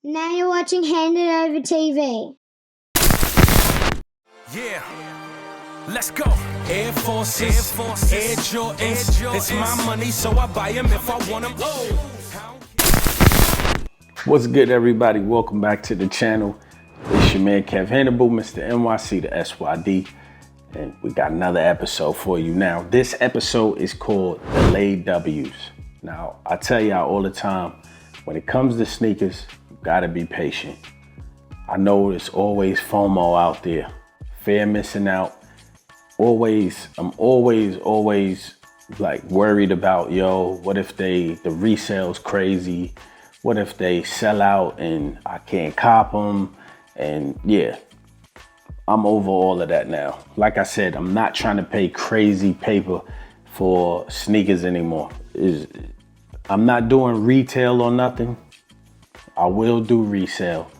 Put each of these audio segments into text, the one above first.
Now you're watching Handed Over TV. Yeah, let's go. Air Forces, Air Jordans. It's my money, so I buy them if I want them. What's good, everybody? Welcome back to the channel. It's your man Kev Hannibal, Mr. NYC, the SYD, and we got another episode for you. Now, this episode is called Delayed W's. Now, I tell y'all all the time, when it comes to sneakers, you gotta be patient. I know there's always FOMO out there, fear missing out. I'm always like worried about, what if the resale's crazy? What if they sell out and I can't cop them? And yeah, I'm over all of that now. Like I said, I'm not trying to pay crazy paper for sneakers anymore. I'm not doing retail or nothing. I will do resale,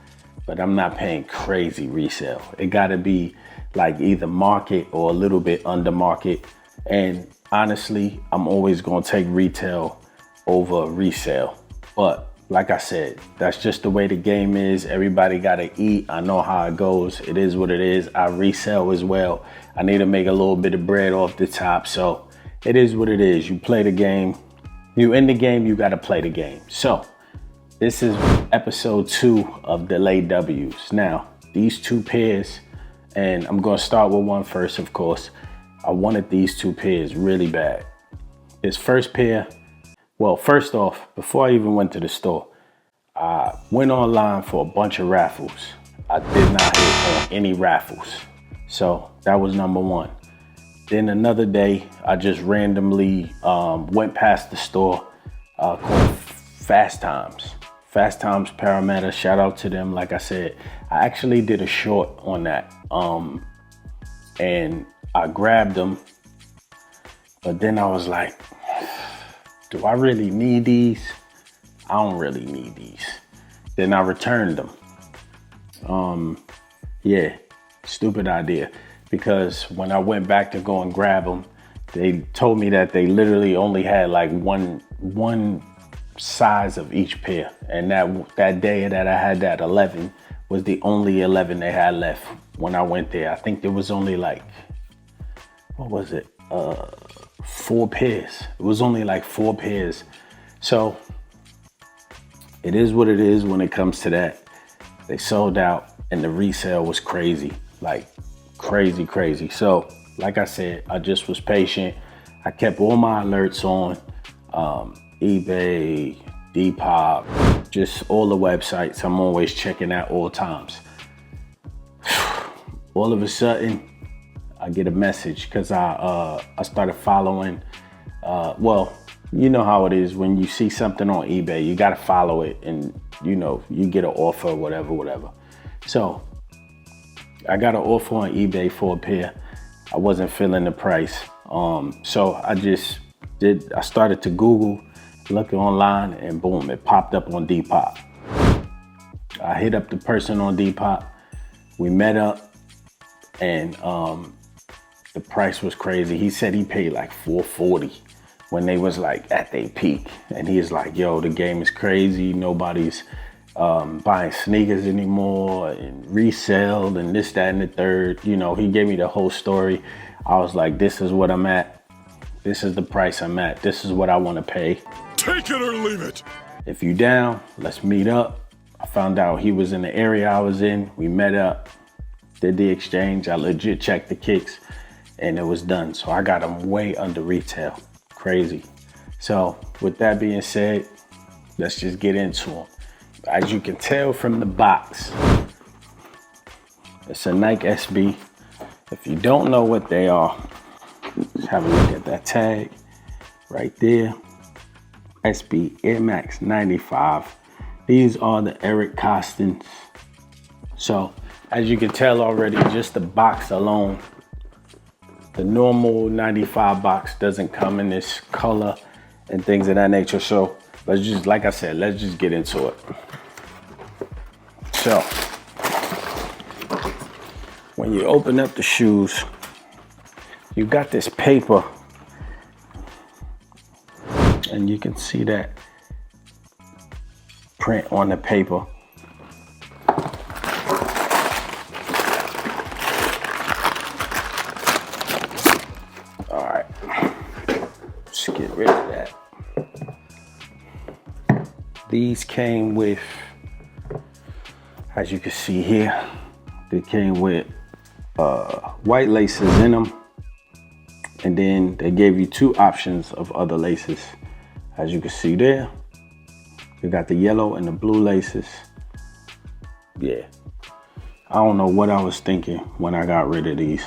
but I'm not paying crazy resale. It gotta be like either market or a little bit under market. And honestly, I'm always gonna take retail over resale. But like I said, that's just the way the game is. Everybody gotta eat. I know how it goes. It is what it is. I resell as well. I need to make a little bit of bread off the top. So it is what it is. You play the game. You in the game, you gotta play the game. So this is episode 2 of Delayed W's. Now, these two pairs, and I'm gonna start with one first, of course. I wanted these two pairs really bad. This first pair, well, first off, before I even went to the store, I went online for a bunch of raffles. I did not hit on any raffles. So that was number one. Then another day, I just randomly went past the store called Fast Times. Fast Times Parramatta, shout out to them. Like I said, I actually did a short on that. And I grabbed them, but then I was like, do I really need these? I don't really need these. Then I returned them. Yeah, stupid idea. Because when I went back to go and grab them, they told me that they literally only had like one size of each pair. And that day that I had that 11 was the only 11 they had left when I went there. I think there was only like, what was it? 4 pairs. It was only like 4 pairs. So it is what it is when it comes to that. They sold out and the resale was crazy, like crazy. So like I said, I just was patient. I kept all my alerts on, eBay, Depop, just all the websites. I'm always checking at all times. All of a sudden, I get a message because I started following, well, you know how it is when you see something on eBay, you gotta follow it and you get an offer or whatever. So I got an offer on eBay for a pair. I wasn't feeling the price. So I started to Google, look online, and boom, it popped up on Depop. I hit up the person on Depop. We met up and the price was crazy. He said he paid like $440 when they was like at their peak. And he is like, yo, the game is crazy. Nobody's buying sneakers anymore and resale and this, that, and the third. He gave me the whole story. I was like, this is what I'm at. This is the price I'm at. This is what I want to pay. Take it or leave it. If you down, let's meet up. I found out he was in the area I was in. We met up, did the exchange. I legit checked the kicks and it was done. So I got them way under retail. Crazy. So with that being said, let's just get into them. As you can tell from the box, it's a Nike SB. If you don't know what they are, just have a look at that tag right there. SB Air Max 95. These are the Eric Costins. So as you can tell already, just the box alone, the normal 95 box doesn't come in this color and things of that nature. So let's just, like I said, let's just get into it. So when you open up the shoes, you got this paper and you can see that print on the paper. These came with, as you can see here, they came with white laces in them. And then they gave you 2 options of other laces. As you can see there, you got the yellow and the blue laces. Yeah, I don't know what I was thinking when I got rid of these.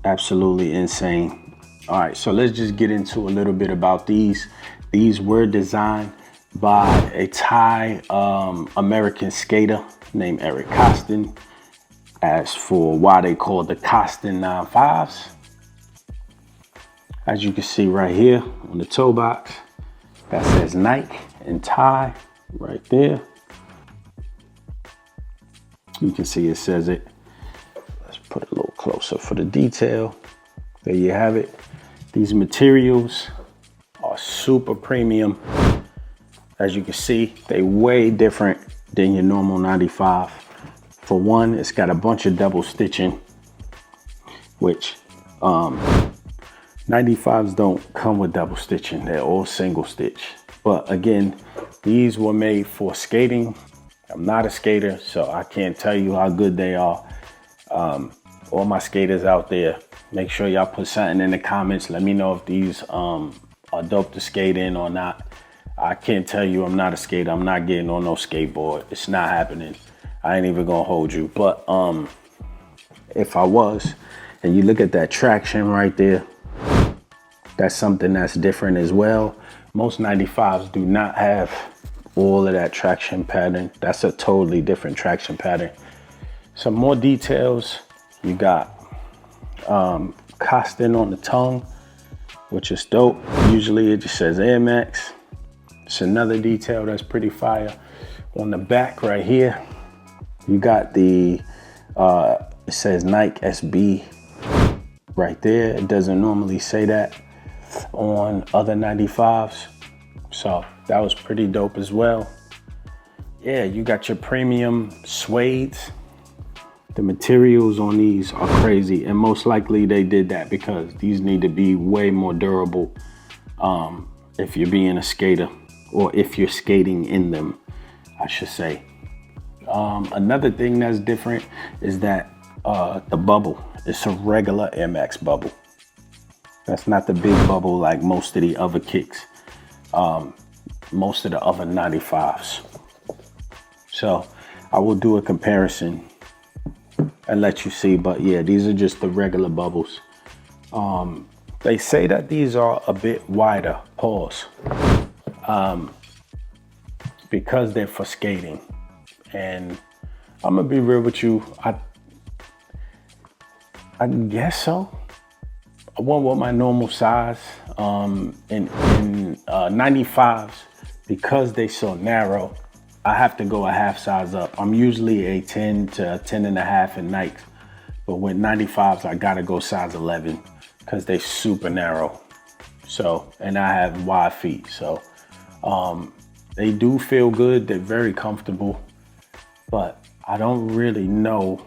Absolutely insane. All right, so let's just get into a little bit about these. These were designed by a Thai American skater named Eric Costin. As for why they called the Costin 95s, as you can see right here on the toe box, that says Nike in Thai right there. You can see it says it. Let's put it a little closer for the detail. There you have it. These materials are super premium. As you can see, they way different than your normal 95. For one, it's got a bunch of double stitching, which 95s don't come with double stitching. They're all single stitch. But again, these were made for skating. I'm not a skater, so I can't tell you how good they are. All my skaters out there, make sure y'all put something in the comments. Let me know if these are dope to skate in or not. I can't tell you, I'm not a skater. I'm not getting on no skateboard. It's not happening. I ain't even gonna hold you. But if I was, and you look at that traction right there, that's something that's different as well. Most 95s do not have all of that traction pattern. That's a totally different traction pattern. Some more details. You got Costin on the tongue, which is dope. Usually it just says Air Max. It's another detail that's pretty fire. On the back right here, you got the, it says Nike SB right there. It doesn't normally say that on other 95s. So that was pretty dope as well. Yeah, you got your premium suedes. The materials on these are crazy, and most likely they did that because these need to be way more durable if you're being a skater, or if you're skating in them, I should say. Another thing that's different is that the bubble, it's a regular Air Max bubble. That's not the big bubble like most of the other kicks, most of the other 95s. So I will do a comparison and let you see, but yeah, these are just the regular bubbles. They say that these are a bit wider, pause, because they're for skating. And I'm gonna be real with you, I guess so. I went with my normal size. In 95s, because they so narrow, I have to go a half size up. I'm usually a 10 to a 10 and a half in Nikes, but with 95s, I gotta go size 11 because they super narrow. So, and I have wide feet. So, they do feel good. They're very comfortable, but I don't really know.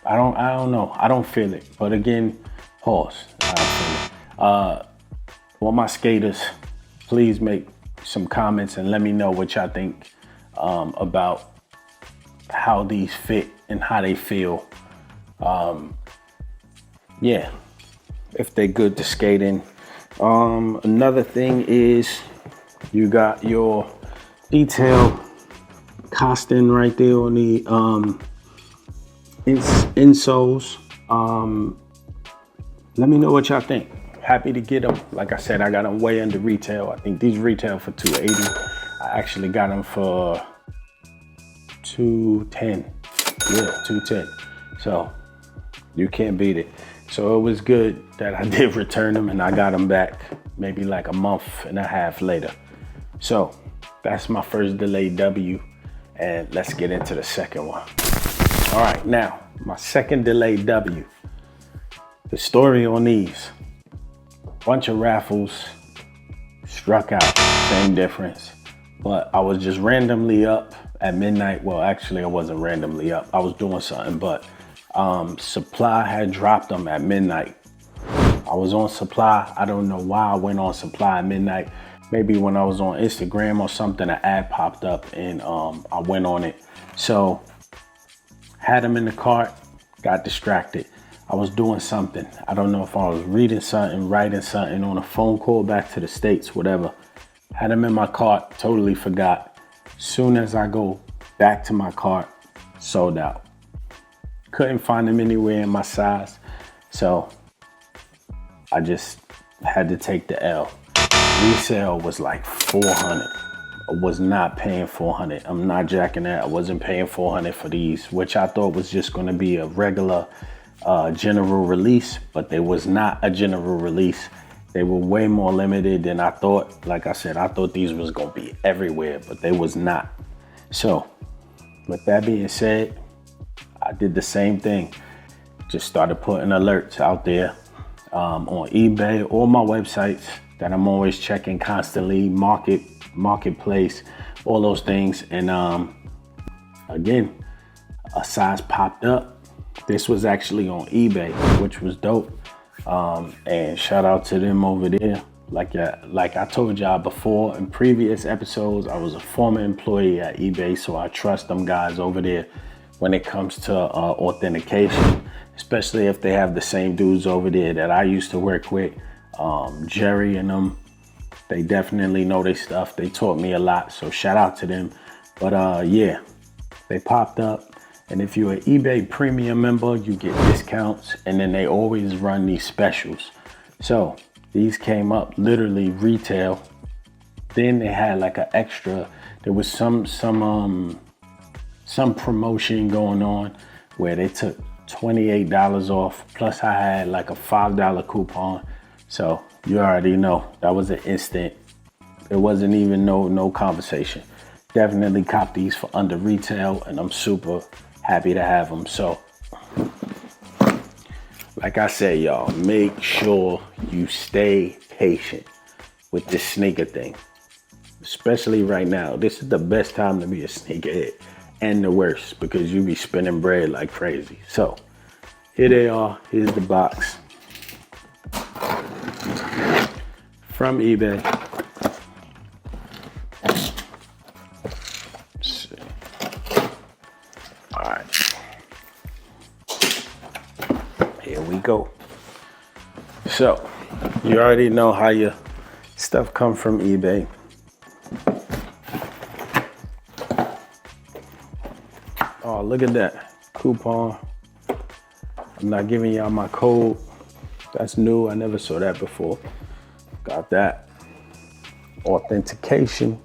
I don't know. I don't feel it. But again, pause. I don't feel it. All my skaters, please make some comments and let me know what y'all think about how these fit and how they feel. Yeah, if they're good to skate in. Another thing is you got your detail Costin right there on the insoles. Let me know what y'all think. Happy to get them. Like I said, I got them way under retail. I think these retail for $280. I actually got them for $210. Yeah, $210. So you can't beat it. So it was good that I did return them and I got them back maybe like a month and a half later. So that's my first delayed W, and let's get into the second one. All right, now my second delayed W. The story on these, bunch of raffles, struck out, same difference. But I was just randomly up at midnight. Well, actually I wasn't randomly up. I was doing something, but Supply had dropped them at midnight. I was on Supply. I don't know why I went on Supply at midnight, maybe when I was on Instagram or something, an ad popped up and I went on it. So had them in the cart, got distracted. I was doing something. I don't know if I was reading something, writing something, on a phone call back to the States, whatever. Had them in my cart, totally forgot. Soon as I go back to my cart, sold out. Couldn't find them anywhere in my size. So I just had to take the L. Resale was like $400. I was not paying $400. I'm not jacking that. I wasn't paying $400 for these, which I thought was just going to be a regular general release, but they was not a general release. They were way more limited than I thought. Like I said, I thought these was going to be everywhere, but they was not. So with that being said, I did the same thing. Just started putting alerts out there on eBay or my websites that I'm always checking constantly, marketplace, all those things. And again, a size popped up. This was actually on eBay, which was dope. And shout out to them over there. Like I told y'all before in previous episodes, I was a former employee at eBay, so I trust them guys over there when it comes to authentication, especially if they have the same dudes over there that I used to work with, Jerry and them. They definitely know their stuff. They taught me a lot, so shout out to them. But yeah, they popped up. And if you're an eBay premium member, you get discounts, and then they always run these specials. So these came up literally retail. Then they had like an extra. There was some promotion going on where they took $28 off. Plus I had like a $5 coupon. So you already know that was an instant. It wasn't even no conversation. Definitely cop these for under retail, and I'm super happy to have them. So like I said, y'all, make sure you stay patient with this sneaker thing, especially right now. This is the best time to be a sneakerhead, and the worst, because you be spending bread like crazy. So here they are. Here's the box from eBay. Let's see. All right, here we go. So you already know how your stuff come from eBay. Oh, look at that coupon. I'm not giving y'all my code. That's new. I never saw that before. Got that. Authentication.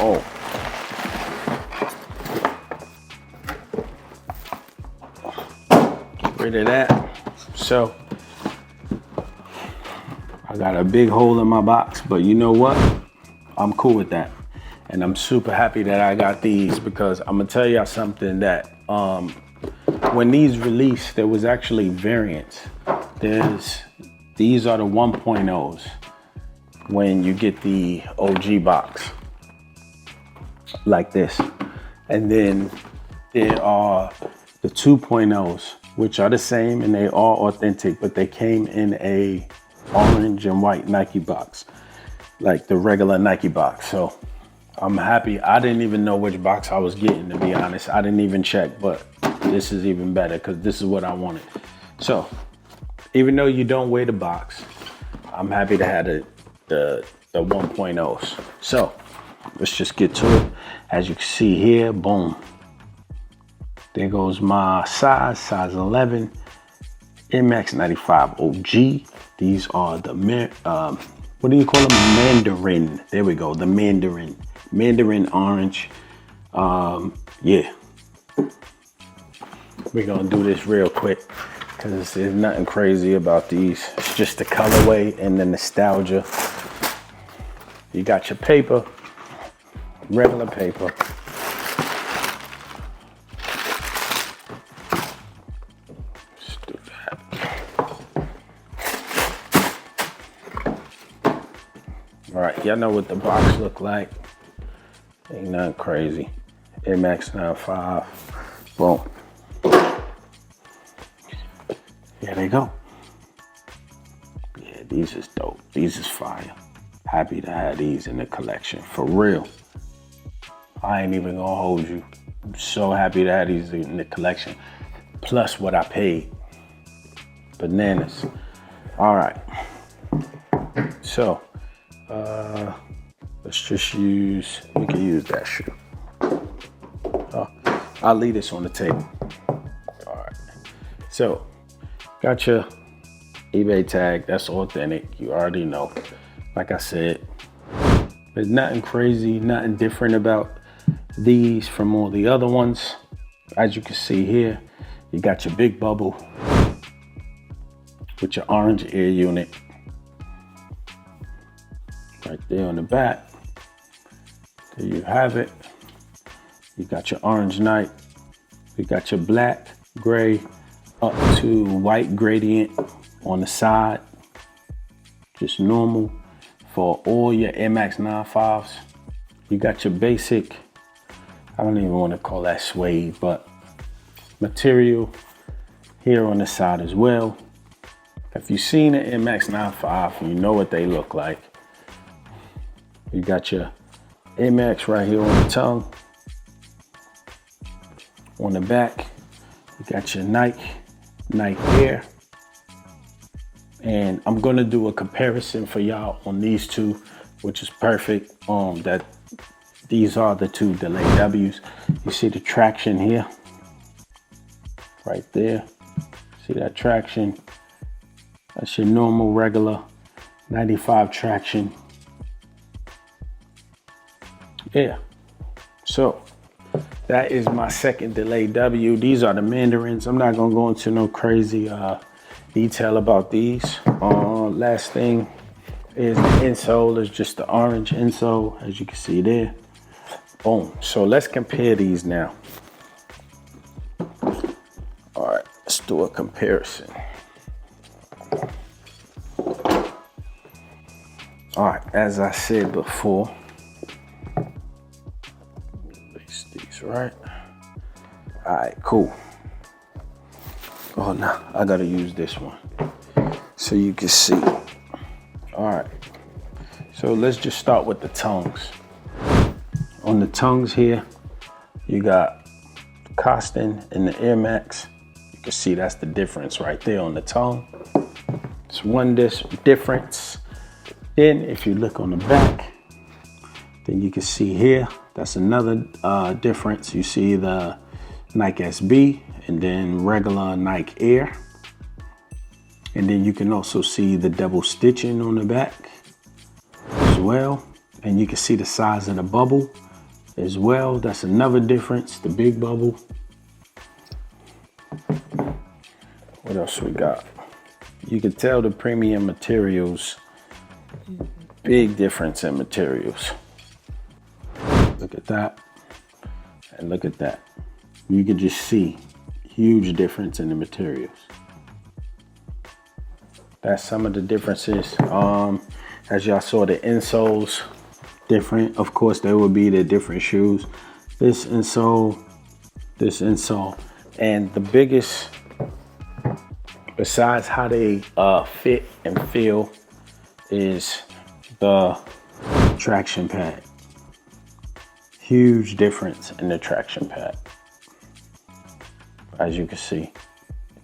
Oh. Get rid of that. So I got a big hole in my box, but you know what? I'm cool with that. And I'm super happy that I got these, because I'm gonna tell y'all something that when these released, there was actually variants. These are the 1.0s when you get the OG box like this. And then there are the 2.0s, which are the same and they are authentic, but they came in a orange and white Nike box, like the regular Nike box. So I'm happy. I didn't even know which box I was getting, to be honest. I didn't even check, but this is even better because this is what I wanted. So even though you don't weigh the box, I'm happy to have the 1.0s. So let's just get to it. As you can see here, boom. There goes my size 11, MX 95 OG. These are the, what do you call them? Mandarin. There we go, the Mandarin orange. Yeah. We're gonna do this real quick because there's nothing crazy about these. It's just the colorway and the nostalgia. You got your paper, regular paper. Let's do that. All right, y'all know what the box look like. Ain't nothing crazy. MX 95. Boom. There they go. Yeah, these is dope. These is fire. Happy to have these in the collection, for real. I ain't even gonna hold you. I'm so happy to have these in the collection. Plus what I paid. Bananas. All right. So, let's just use, we can use that shoe. I'll leave this on the table. All right. So, got your eBay tag. That's authentic. You already know. Like I said, there's nothing crazy, nothing different about these from all the other ones. As you can see here, you got your big bubble with your orange ear unit right there on the back. There you have it. You got your orange night. You got your black, gray, up to white gradient on the side. Just normal for all your Air Max 95s. You got your basic, I don't even want to call that suede, but material here on the side as well. If you've seen an Air Max 95, you know what they look like. You got your Air Max right here on the tongue. On the back, you got your Nike Air. And I'm gonna do a comparison for y'all on these two, which is perfect. That these are the two delayed W's. You see the traction here, right there. See that traction? That's your normal, regular 95 traction. Yeah. So that is my second delayed W. These are the Mandarins. I'm not gonna go into no crazy detail about these. Last thing is the insole. Is just the orange insole, as you can see there. Boom. So let's compare these now. All right, let's do a comparison. All right, as I said before, place these right. All right, cool. Oh no, I gotta use this one so you can see. All right, so let's just start with the tongues. On the tongues here, you got the Costin and the Air Max. You can see that's the difference right there on the tongue. It's one difference. Then if you look on the back, then you can see here, that's another difference. You see the Nike SB and then regular Nike Air. And then you can also see the double stitching on the back as well. And you can see the size of the bubble as well. That's another difference, the big bubble. What else we got? You can tell the premium materials, big difference in materials. Look at that, and look at that. You can just see huge difference in the materials. That's some of the differences. As y'all saw, the insoles different. Of course, there would be the different shoes. This insole, and the biggest, besides how they fit and feel, is the traction pad. Huge difference in the traction pad, as you can see,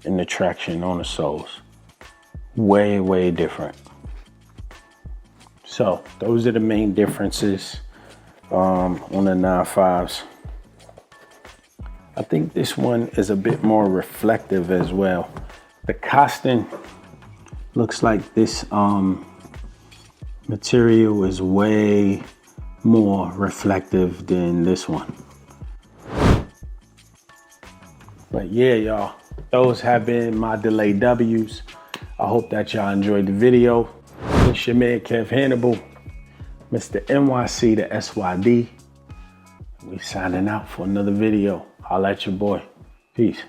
in the traction on the soles. Way different. So those are the main differences on the 95s. I think this one is a bit more reflective as well. The Costin looks like this material is way more reflective than this one. But yeah, y'all, those have been my delayed W's. I hope that y'all enjoyed the video. It's your man Kev Hannibal, Mr. NYC to SYD. We signing out for another video. Holla at your boy. Peace.